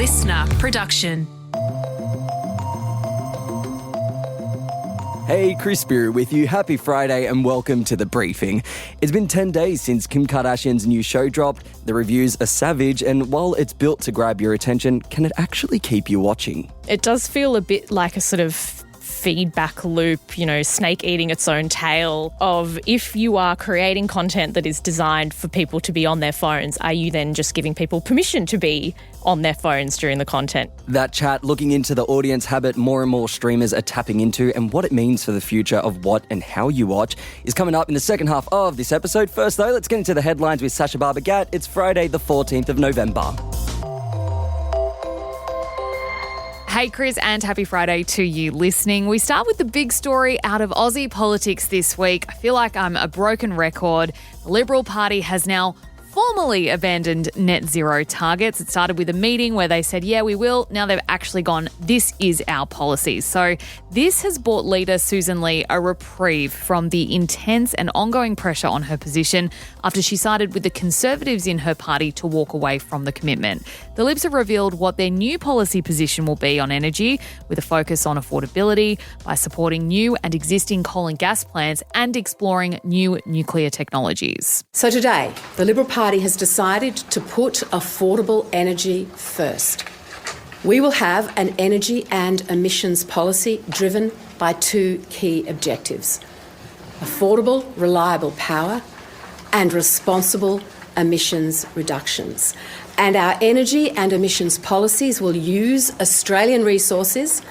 LiSTNR production. Hey, Chris Spyrou with you. Happy Friday and welcome to The Briefing. It's been 10 days since Kim Kardashian's new show dropped. The reviews are savage, and while it's built to grab your attention, can it actually keep you watching? It does feel a bit like a sort of feedback loop, snake eating its own tail of if you are creating content that is designed for people to be on their phones, are you then just giving people permission to be on their phones during the content? That chat looking into the audience habit more and more streamers are tapping into and what it means for the future of what and how you watch is coming up in the second half of this episode. First though, let's get into the headlines with Sacha Barbagat. It's Friday the 14th of November. Hey Chris, and happy Friday to you listening. We start with the big story out of Aussie politics this week. I feel like I'm a broken record. The Liberal Party has now formally abandoned net zero targets. It started with a meeting where they said, yeah, we will. Now they've actually gone, this is our policy. So this has bought leader Sussan Ley a reprieve from the intense and ongoing pressure on her position after she sided with the Conservatives in her party to walk away from the commitment. The Libs have revealed what their new policy position will be on energy, with a focus on affordability by supporting new and existing coal and gas plants and exploring new nuclear technologies. So today, the Liberal Party has decided to put affordable energy first. We will have an energy and emissions policy driven by two key objectives: affordable, reliable power and responsible emissions reductions. And our energy and emissions policies will use Australian resources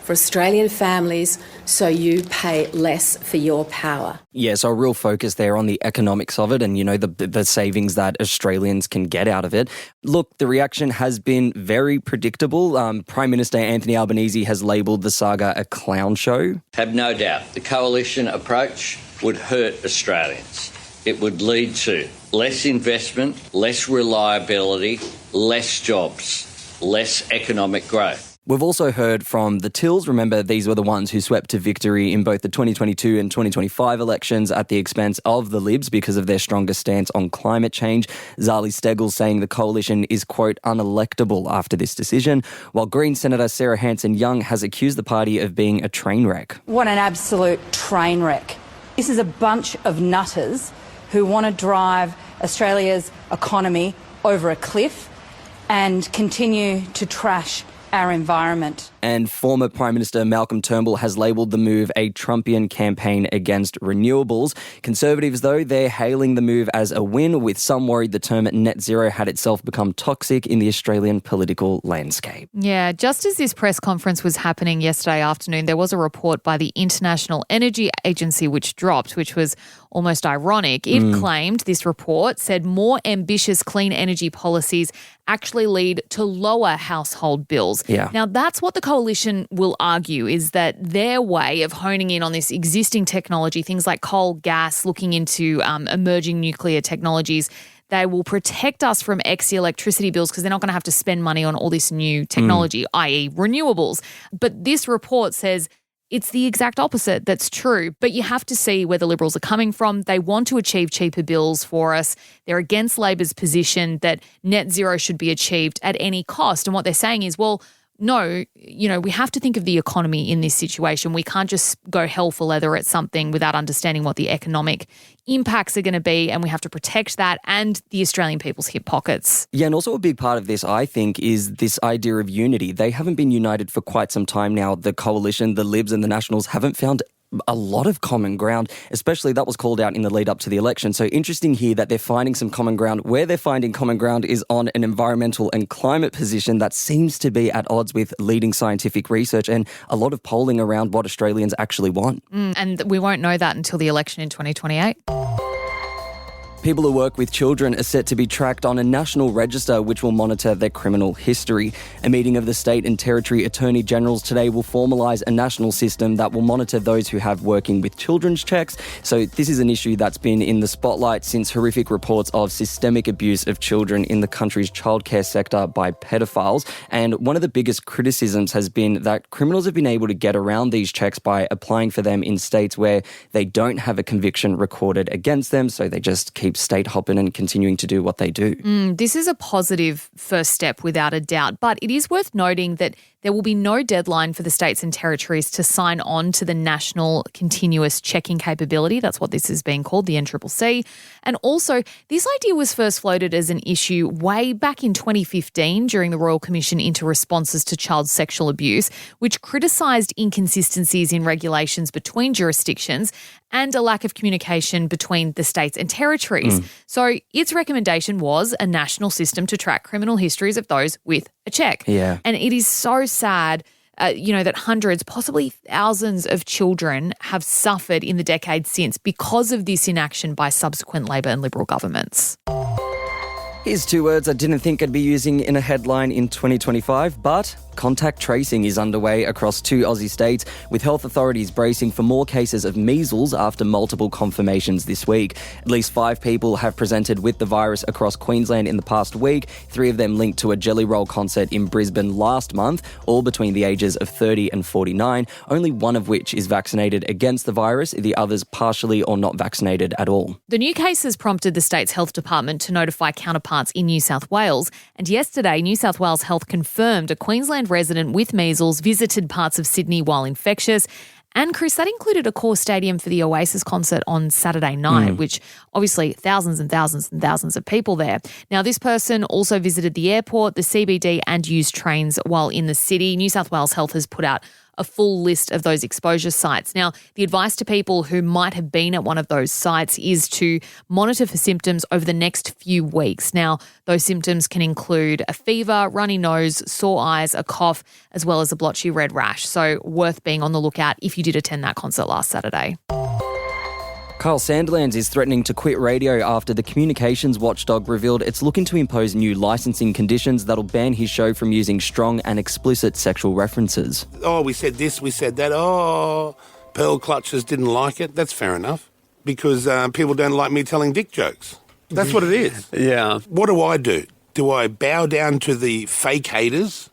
for Australian families so you pay less for your power. Yeah, so a real focus there on the economics of it and, the savings that Australians can get out of it. Look, the reaction has been very predictable. Prime Minister Anthony Albanese has labelled the saga a clown show. Have no doubt the coalition approach would hurt Australians. It would lead to less investment, less reliability, less jobs, less economic growth. We've also heard from the Tills. Remember, these were the ones who swept to victory in both the 2022 and 2025 elections at the expense of the Libs because of their stronger stance on climate change. Zali Steggall saying the coalition is, quote, unelectable after this decision, while Green Senator Sarah Hanson-Young has accused the party of being a train wreck. What an absolute train wreck. This is a bunch of nutters who want to drive Australia's economy over a cliff and continue to trash our environment. And former Prime Minister Malcolm Turnbull has labelled the move a Trumpian campaign against renewables. Conservatives, though, they're hailing the move as a win, with some worried the term net zero had itself become toxic in the Australian political landscape. Yeah, just as this press conference was happening yesterday afternoon, there was a report by the International Energy Agency which dropped, which was almost ironic. It claimed, this report said, more ambitious clean energy policies actually lead to lower household bills. Yeah. Now, that's what the coalition will argue, is that their way of honing in on this existing technology, things like coal, gas, looking into emerging nuclear technologies, they will protect us from extra electricity bills because they're not going to have to spend money on all this new technology, i.e. renewables. But this report says it's the exact opposite that's true. But you have to see where the Liberals are coming from. They want to achieve cheaper bills for us. They're against Labor's position that net zero should be achieved at any cost. And what they're saying is, well, no, we have to think of the economy in this situation. We can't just go hell for leather at something without understanding what the economic impacts are going to be, and we have to protect that and the Australian people's hip pockets. Yeah, and also a big part of this, I think, is this idea of unity. They haven't been united for quite some time now. The coalition, the Libs and the Nationals haven't found a lot of common ground, especially that was called out in the lead up to the election. So interesting here that they're finding some common ground. Where they're finding common ground is on an environmental and climate position that seems to be at odds with leading scientific research and a lot of polling around what Australians actually want. And we won't know that until the election in 2028. People who work with children are set to be tracked on a national register which will monitor their criminal history. A meeting of the state and territory attorney generals today will formalise a national system that will monitor those who have working with children's checks. So this is an issue that's been in the spotlight since horrific reports of systemic abuse of children in the country's childcare sector by pedophiles. And one of the biggest criticisms has been that criminals have been able to get around these checks by applying for them in states where they don't have a conviction recorded against them, so they just keep keep state hopping and continuing to do what they do. This is a positive first step without a doubt, but it is worth noting that there will be no deadline for the states and territories to sign on to the National Continuous Checking Capability. That's what this is being called, the NCCC. And also, this idea was first floated as an issue way back in 2015 during the Royal Commission into Responses to Child Sexual Abuse, which criticised inconsistencies in regulations between jurisdictions and a lack of communication between the states and territories. So its recommendation was a national system to track criminal histories of those with a check. Yeah. And it is so sad, that hundreds, possibly thousands of children have suffered in the decades since because of this inaction by subsequent Labor and Liberal governments. Here's two words I didn't think I'd be using in a headline in 2025, but contact tracing is underway across 2 Aussie states, with health authorities bracing for more cases of measles after multiple confirmations this week. At least 5 people have presented with the virus across Queensland in the past week, 3 of them linked to a Jelly Roll concert in Brisbane last month, all between the ages of 30 and 49, only one of which is vaccinated against the virus, the others partially or not vaccinated at all. The new case has prompted the state's health department to notify counterparts in New South Wales, and yesterday New South Wales Health confirmed a Queensland resident with measles visited parts of Sydney while infectious. And Chris, that included a core stadium for the Oasis concert on Saturday night, which obviously thousands and thousands and thousands of people there. Now, this person also visited the airport, the CBD and used trains while in the city. New South Wales Health has put out a full list of those exposure sites. Now, the advice to people who might have been at one of those sites is to monitor for symptoms over the next few weeks. Now, those symptoms can include a fever, runny nose, sore eyes, a cough, as well as a blotchy red rash. So worth being on the lookout if you did attend that concert last Saturday. Kyle Sandilands is threatening to quit radio after the communications watchdog revealed it's looking to impose new licensing conditions that'll ban his show from using strong and explicit sexual references. Oh, we said this, we said that. Oh, Pearl Clutchers didn't like it. That's fair enough, because people don't like me telling dick jokes. That's what it is. Yeah. What do? Do I bow down to the fake haters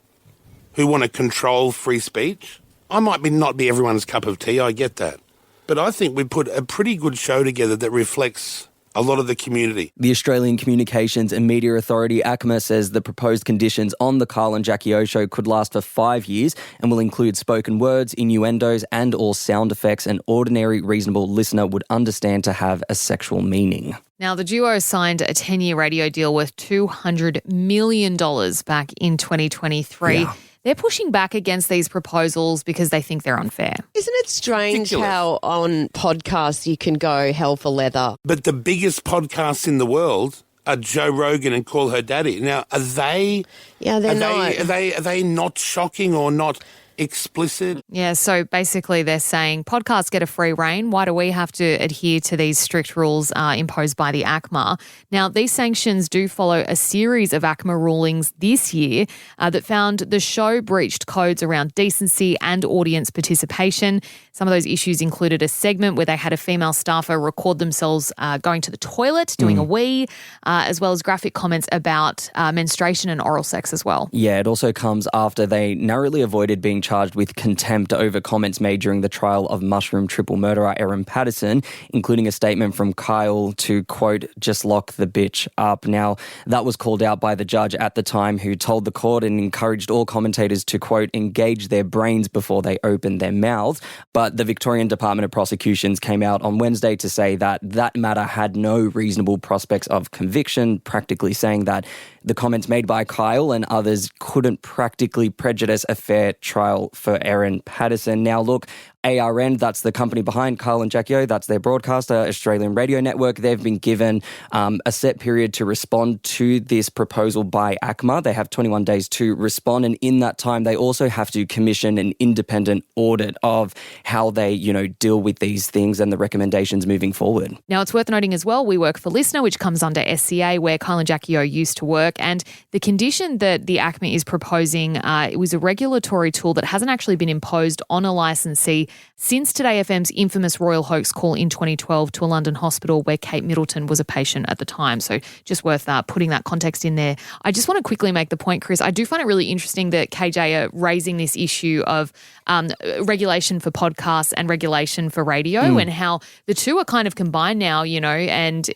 who want to control free speech? I might not be everyone's cup of tea, I get that. But I think we put a pretty good show together that reflects a lot of the community. The Australian Communications and Media Authority, ACMA, says the proposed conditions on the Kyle and Jackie O show could last for 5 years and will include spoken words, innuendos and or sound effects an ordinary reasonable listener would understand to have a sexual meaning. Now, the duo signed a 10-year radio deal worth $200 million back in 2023. Yeah. They're pushing back against these proposals because they think they're unfair. Isn't it strange Ridiculous. how on podcasts you can go hell for leather? But the biggest podcasts in the world are Joe Rogan and Call Her Daddy. Now, are they... Yeah, they're not. Are they not shocking or not explicit? Yeah, so basically they're saying podcasts get a free rein. Why do we have to adhere to these strict rules imposed by the ACMA? Now, these sanctions do follow a series of ACMA rulings this year that found the show breached codes around decency and audience participation. Some of those issues included a segment where they had a female staffer record themselves going to the toilet, doing a wee, as well as graphic comments about menstruation and oral sex as well. Yeah, it also comes after they narrowly avoided being charged with contempt over comments made during the trial of mushroom triple murderer Erin Patterson, including a statement from Kyle to, quote, just lock the bitch up. Now, that was called out by the judge at the time, who told the court and encouraged all commentators to, quote, engage their brains before they open their mouths. But the Victorian Department of Prosecutions came out on Wednesday to say that that matter had no reasonable prospects of conviction, practically saying that the comments made by Kyle and others couldn't practically prejudice a fair trial for Erin Patterson. Now, look, ARN, that's the company behind Kyle and Jackie O, that's their broadcaster, Australian Radio Network. They've been given a set period to respond to this proposal by ACMA. They have 21 days to respond, and in that time, they also have to commission an independent audit of how they, deal with these things and the recommendations moving forward. Now, it's worth noting as well, we work for LiSTNR, which comes under SCA, where Kyle and Jackie O used to work, and the condition that the ACMA is proposing, it was a regulatory tool that hasn't actually been imposed on a licensee since Today FM's infamous royal hoax call in 2012 to a London hospital where Kate Middleton was a patient at the time. So just worth putting that context in there. I just want to quickly make the point, Chris, I do find it really interesting that KJ are raising this issue of regulation for podcasts and regulation for radio and how the two are kind of combined now, and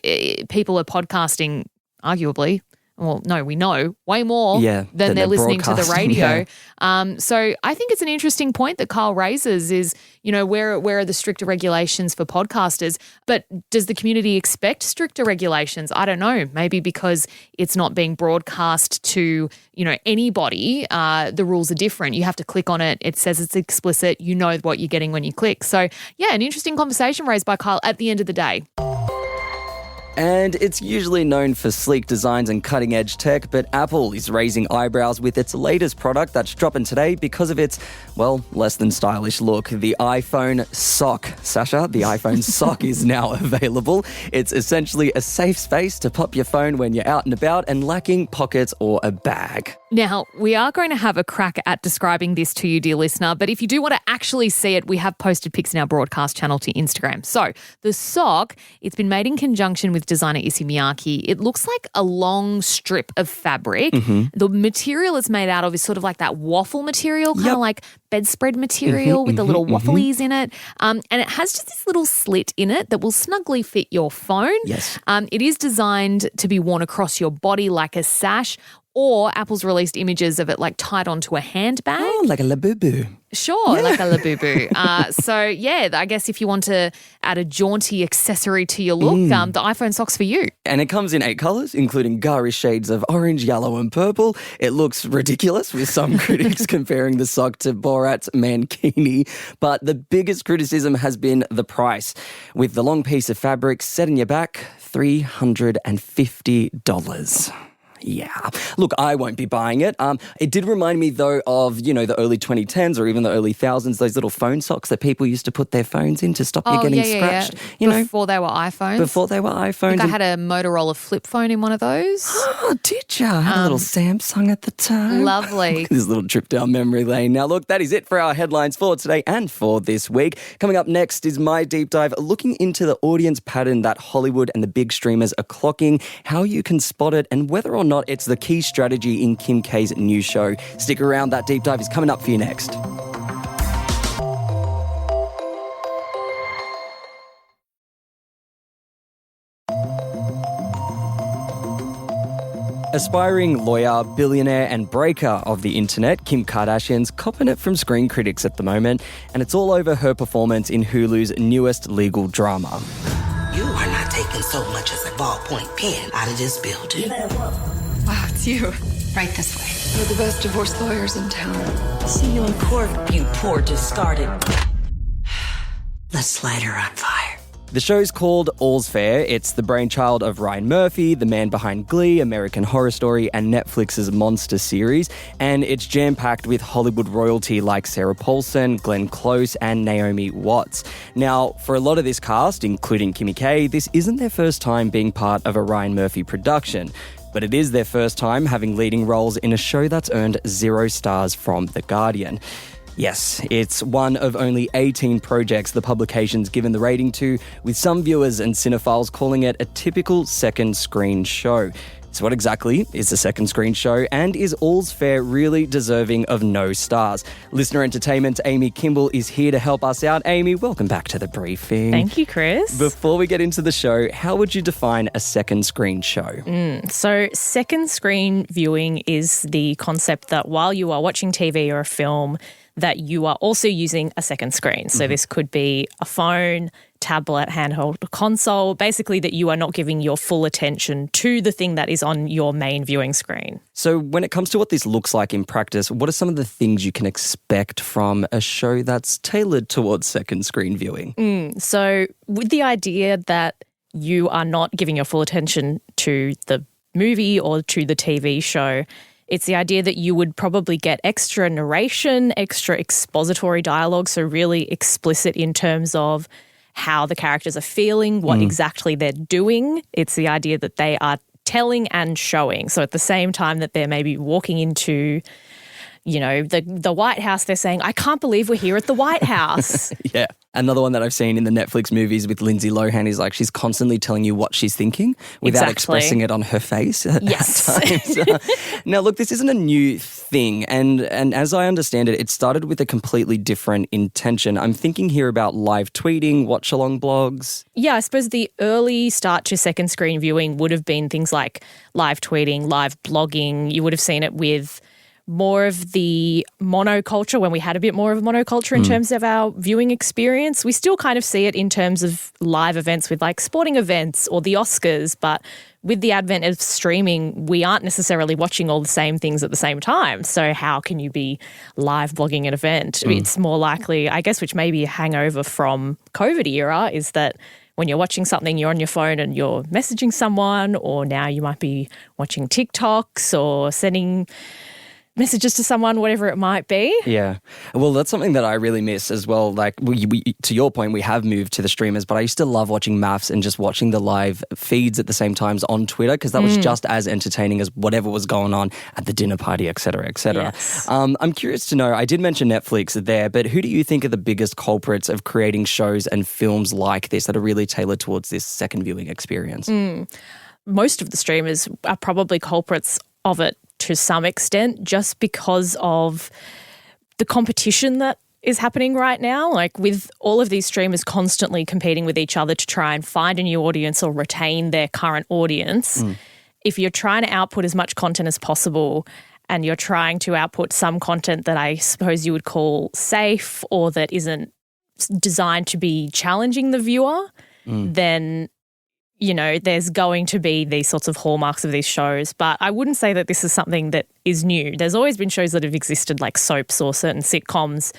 people are podcasting arguably. Well, no, we know way more than they're listening to the radio. Yeah. So I think it's an interesting point that Carl raises is, where are the stricter regulations for podcasters? But does the community expect stricter regulations? I don't know. Maybe because it's not being broadcast to, anybody, the rules are different. You have to click on it. It says it's explicit. You know what you're getting when you click. So, yeah, an interesting conversation raised by Kyle at the end of the day. And it's usually known for sleek designs and cutting-edge tech, but Apple is raising eyebrows with its latest product that's dropping today because of its, less than stylish look. The iPhone Sock. Sasha, the iPhone Sock is now available. It's essentially a safe space to pop your phone when you're out and about and lacking pockets or a bag. Now, we are going to have a crack at describing this to you, dear listener, but if you do want to actually see it, we have posted pics in our broadcast channel to Instagram. So the sock, it's been made in conjunction with designer Issey Miyake. It looks like a long strip of fabric. The material it's made out of is sort of like that waffle material, kind of like bedspread material with the little wafflies in it. And it has just this little slit in it that will snugly fit your phone. Yes. It is designed to be worn across your body like a sash, or Apple's released images of it like tied onto a handbag. Oh, like a Labubu. Sure, like a Labubu. I guess if you want to add a jaunty accessory to your look, the iPhone Sock's for you. And it comes in 8 colours, including garish shades of orange, yellow and purple. It looks ridiculous, with some critics comparing the sock to Borat's mankini. But the biggest criticism has been the price. With the long piece of fabric set in your back, $350. Yeah. Look, I won't be buying it. It did remind me, though, of, the early 2010s or even the early thousands, those little phone socks that people used to put their phones in to stop you getting scratched. Before they were iPhones. Before they were iPhones. I had a Motorola flip phone in one of those. Oh, did you? I had a little Samsung at the time. Lovely. This little trip down memory lane. Now, look, that is it for our headlines for today and for this week. Coming up next is my deep dive, looking into the audience pattern that Hollywood and the big streamers are clocking, how you can spot it, and whether or not it's the key strategy in Kim K's new show. Stick around, that deep dive is coming up for you next. Aspiring lawyer, billionaire and breaker of the internet, Kim Kardashian's copping it from screen critics at the moment, and it's all over her performance in Hulu's newest legal drama. You are not taking so much as a ballpoint pen out of this building. Wow, it's you. Right this way. You're the best divorce lawyers in town. See you in court, you poor discarded. Let's light her on fire. The show's called All's Fair. It's the brainchild of Ryan Murphy, the man behind Glee, American Horror Story, and Netflix's Monster series. And it's jam-packed with Hollywood royalty like Sarah Paulson, Glenn Close, and Naomi Watts. Now, for a lot of this cast, including Kimmy K, this isn't their first time being part of a Ryan Murphy production. But it is their first time having leading roles in a show that's earned 0 stars from The Guardian. Yes, it's one of only 18 projects the publication's given the rating to, with some viewers and cinephiles calling it a typical second screen show. So what exactly is a second screen show, and is All's Fair really deserving of no stars? Listener Entertainment's Amy Kimball is here to help us out. Amy, welcome back to the briefing. Thank you, Chris. Before we get into the show, how would you define a second screen show? So second screen viewing is the concept that while you are watching TV or a film, that you are also using a second screen. So this could be a phone, tablet, handheld console, basically that you are not giving your full attention to the thing that is on your main viewing screen. So when it comes to what this looks like in practice, what are some of the things you can expect from a show that's tailored towards second screen viewing? So with the idea that you are not giving your full attention to the movie or to the TV show, it's the idea that you would probably get extra narration, extra expository dialogue, so really explicit in terms of how the characters are feeling, what exactly they're doing. It's the idea that they are telling and showing. So at the same time that they're maybe walking into, the White House, they're saying, I can't believe we're here at the White House. Yeah. Another one that I've seen in the Netflix movies with Lindsay Lohan is like she's constantly telling you what she's thinking without expressing it on her face at times. Now, look, this isn't a new thing. And as I understand it, it started with a completely different intention. I'm thinking here about live tweeting, watch-along blogs. Yeah, I suppose the early start to second screen viewing would have been things like live tweeting, live blogging. You would have seen it with more of the monoculture, when we had a bit more of a monoculture in terms of our viewing experience. We still kind of see it in terms of live events with like sporting events or the Oscars, but with the advent of streaming, we aren't necessarily watching all the same things at the same time. So how can you be live blogging an event? It's more likely, I guess, which may be a hangover from COVID era, is that when you're watching something, you're on your phone and you're messaging someone, or now you might be watching TikToks or sending messages to someone, whatever it might be. Yeah. Well, that's something that I really miss as well. Like, to your point, we have moved to the streamers, but I used to love watching maths and just watching the live feeds at the same times on Twitter, because that was just as entertaining as whatever was going on at the dinner party, et cetera, et cetera. Yes. I'm curious to know, I did mention Netflix there, but who do you think are the biggest culprits of creating shows and films like this that are really tailored towards this second viewing experience? Most of the streamers are probably culprits of it to some extent, just because of the competition that is happening right now. Like, with all of these streamers constantly competing with each other to try and find a new audience or retain their current audience, if you're trying to output as much content as possible and you're trying to output some content that I suppose you would call safe or that isn't designed to be challenging the viewer, then there's going to be these sorts of hallmarks of these shows. But I wouldn't say that this is something that is new. There's always been shows that have existed, like soaps or certain sitcoms,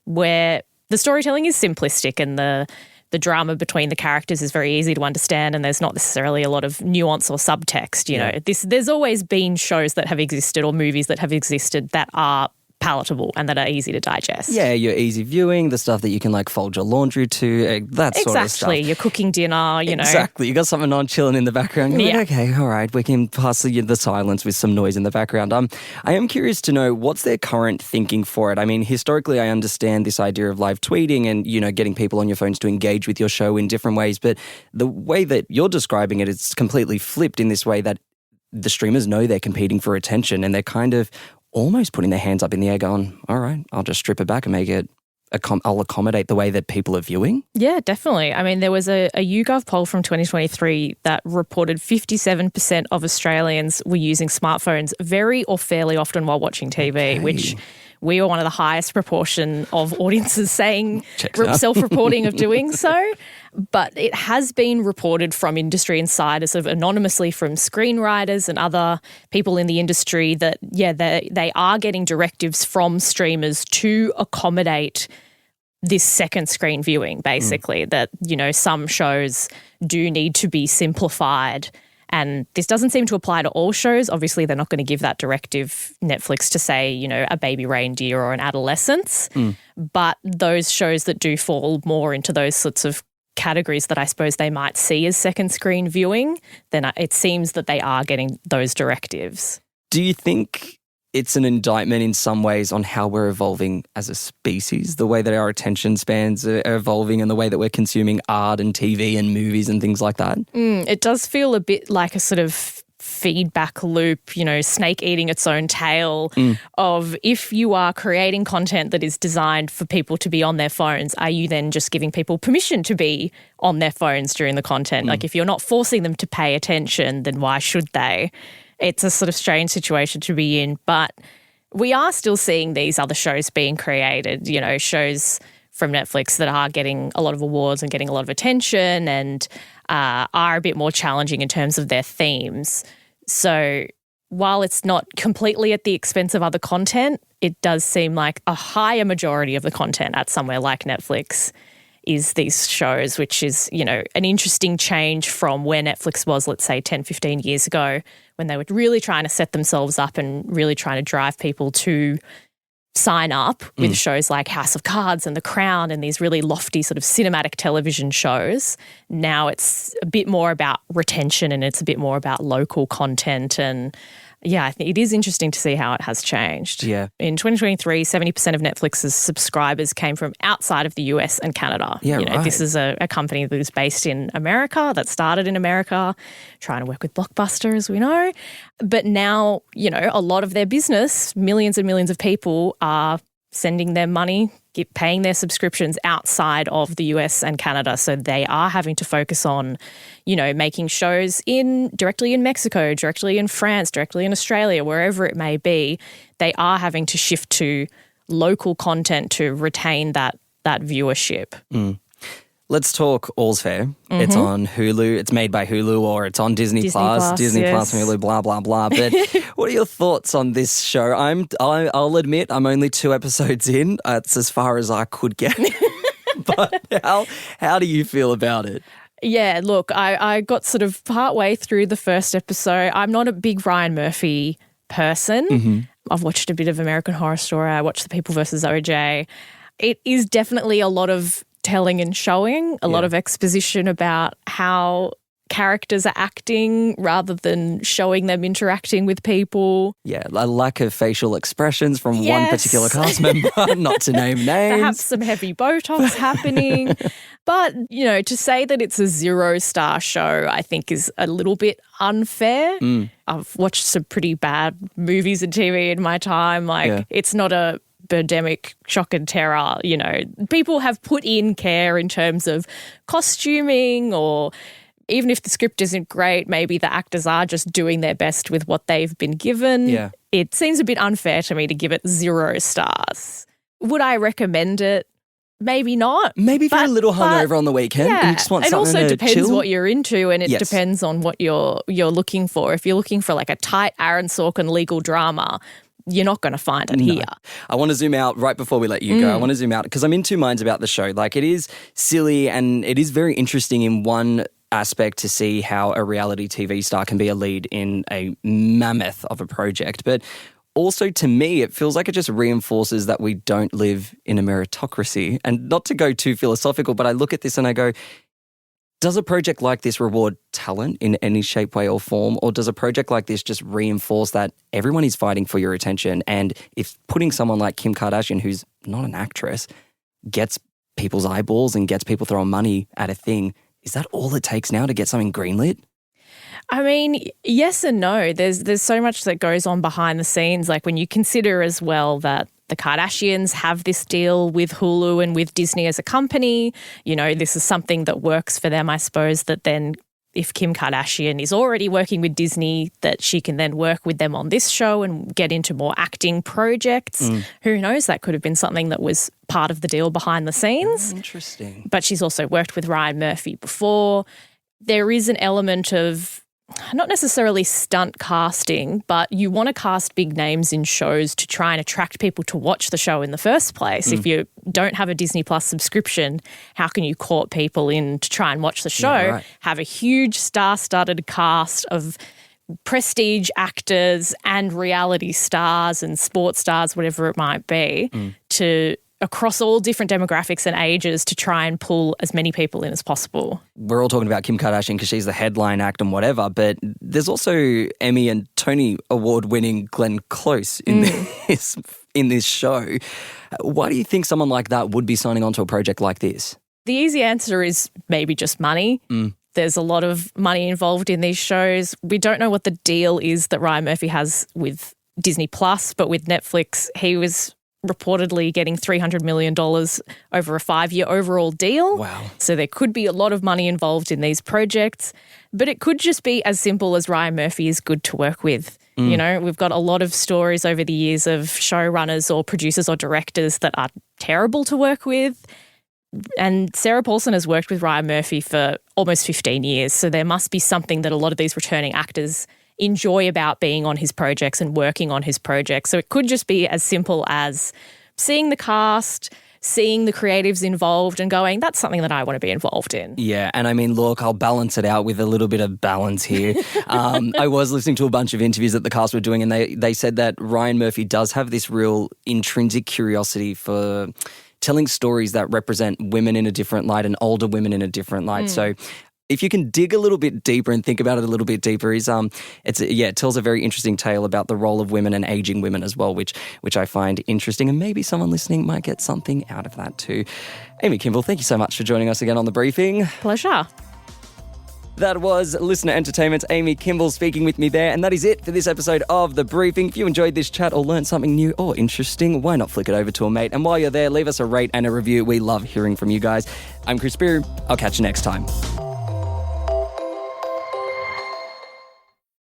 where the storytelling is simplistic and the drama between the characters is very easy to understand, and there's not necessarily a lot of nuance or subtext. There's always been shows that have existed or movies that have existed that are palatable and that are easy to digest. Yeah, your easy viewing, the stuff that you can like fold your laundry to, that sort of stuff. Exactly, you're cooking dinner, Exactly, you got something on chilling in the background. You're like, okay, all right, we can pass the silence with some noise in the background. I am curious to know, what's their current thinking for it? I mean, historically, I understand this idea of live tweeting and, getting people on your phones to engage with your show in different ways, but the way that you're describing it, it's completely flipped in this way that the streamers know they're competing for attention and they're kind of almost putting their hands up in the air going, all right, I'll just strip it back and make it, I'll accommodate the way that people are viewing. Yeah, definitely. I mean, there was a YouGov poll from 2023 that reported 57% of Australians were using smartphones very or fairly often while watching TV, which we were one of the highest proportion of audiences saying, self-reporting of doing so. But it has been reported from industry insiders, sort of anonymously from screenwriters and other people in the industry, that, they are getting directives from streamers to accommodate this second screen viewing, basically, that, some shows do need to be simplified. And this doesn't seem to apply to all shows. Obviously, they're not going to give that directive, Netflix, to say, a baby reindeer or an adolescence. But those shows that do fall more into those sorts of categories that I suppose they might see as second screen viewing, then it seems that they are getting those directives. Do you think it's an indictment in some ways on how we're evolving as a species, the way that our attention spans are evolving and the way that we're consuming art and TV and movies and things like that? It does feel a bit like a sort of feedback loop, snake eating its own tail of, if you are creating content that is designed for people to be on their phones, are you then just giving people permission to be on their phones during the content? Like, if you're not forcing them to pay attention, then why should they? It's a sort of strange situation to be in, but we are still seeing these other shows being created, shows from Netflix that are getting a lot of awards and getting a lot of attention and are a bit more challenging in terms of their themes. So while it's not completely at the expense of other content, it does seem like a higher majority of the content at somewhere like Netflix is these shows, which is, an interesting change from where Netflix was, let's say, 10, 15 years ago, when they were really trying to set themselves up and really trying to drive people to sign up with shows like House of Cards and The Crown and these really lofty sort of cinematic television shows. Now it's a bit more about retention and it's a bit more about local content and yeah, I think it is interesting to see how it has changed. Yeah. In 2023, 70% of Netflix's subscribers came from outside of the US and Canada. Yeah, right. This is a company that is based in America, that started in America, trying to work with Blockbuster, as we know. But now, a lot of their business, millions and millions of people are sending their money, paying their subscriptions outside of the US and Canada. So they are having to focus on, making shows directly in Mexico, directly in France, directly in Australia, wherever it may be. They are having to shift to local content to retain that viewership. Let's talk All's Fair. It's on Hulu. It's made by Hulu, or it's on Disney Plus, Disney Plus, Hulu, blah, blah, blah. But what are your thoughts on this show? I'll admit I'm only 2 episodes in. It's as far as I could get. But how do you feel about it? Yeah, look, I got sort of partway through the first episode. I'm not a big Ryan Murphy person. I've watched a bit of American Horror Story. I watched The People vs. OJ. It is definitely a lot of telling and showing, a lot of exposition about how characters are acting rather than showing them interacting with people. Yeah, a lack of facial expressions from one particular cast member, not to name names. Perhaps some heavy Botox happening. But, to say that it's a 0-star show, I think is a little bit unfair. I've watched some pretty bad movies and TV in my time. It's not a Birdemic shock and terror. People have put in care in terms of costuming, or even if the script isn't great, maybe the actors are just doing their best with what they've been given. Yeah. It seems a bit unfair to me to give it 0 stars. Would I recommend it? Maybe not. Maybe if you're a little hungover on the weekend and you just want something to chill. It also depends what you're into, and it depends on what you're looking for. If you're looking for like a tight Aaron Sorkin legal drama, you're not going to find it here. I want to zoom out right before we let you go. I want to zoom out because I'm in 2 minds about the show. Like, it is silly and it is very interesting in one aspect to see how a reality TV star can be a lead in a mammoth of a project. But also, to me, it feels like it just reinforces that we don't live in a meritocracy. And not to go too philosophical, but I look at this and I go, does a project like this reward talent in any shape, way or form? Or does a project like this just reinforce that everyone is fighting for your attention? And if putting someone like Kim Kardashian, who's not an actress, gets people's eyeballs and gets people throwing money at a thing, is that all it takes now to get something greenlit? I mean, yes and no. There's so much that goes on behind the scenes. Like, when you consider as well that the Kardashians have this deal with Hulu and with Disney as a company. This is something that works for them, I suppose, that then if Kim Kardashian is already working with Disney, that she can then work with them on this show and get into more acting projects. Who knows? That could have been something that was part of the deal behind the scenes. Interesting. But she's also worked with Ryan Murphy before. There is an element of not necessarily stunt casting, but you want to cast big names in shows to try and attract people to watch the show in the first place. If you don't have a Disney Plus subscription, how can you court people in to try and watch the show? Yeah, right. Have a huge star-studded cast of prestige actors and reality stars and sports stars, whatever it might be, to across all different demographics and ages to try and pull as many people in as possible. We're all talking about Kim Kardashian because she's the headline act and whatever, but there's also Emmy and Tony award-winning Glenn Close in this show. Why do you think someone like that would be signing on to a project like this? The easy answer is maybe just money. There's a lot of money involved in these shows. We don't know what the deal is that Ryan Murphy has with Disney Plus, but with Netflix, he was reportedly getting $300 million over a 5-year overall deal. Wow. So there could be a lot of money involved in these projects, but it could just be as simple as Ryan Murphy is good to work with. We've got a lot of stories over the years of showrunners or producers or directors that are terrible to work with. And Sarah Paulson has worked with Ryan Murphy for almost 15 years. So there must be something that a lot of these returning actors enjoy about being on his projects and working on his projects. So it could just be as simple as seeing the cast, seeing the creatives involved and going, that's something that I want to be involved in. Yeah, and I mean, look, I'll balance it out with a little bit of balance here. I was listening to a bunch of interviews that the cast were doing, and they said that Ryan Murphy does have this real intrinsic curiosity for telling stories that represent women in a different light and older women in a different light. So if you can dig a little bit deeper and think about it a little bit deeper, it tells a very interesting tale about the role of women and aging women as well, which I find interesting, and maybe someone listening might get something out of that too. Amy Kimball, thank you so much for joining us again on The Briefing. Pleasure. That was Listener Entertainment's Amy Kimball speaking with me there, and that is it for this episode of The Briefing. If you enjoyed this chat or learned something new or interesting, why not flick it over to a mate? And while you're there, leave us a rate and a review. We love hearing from you guys. I'm Spyrou. I'll catch you next time.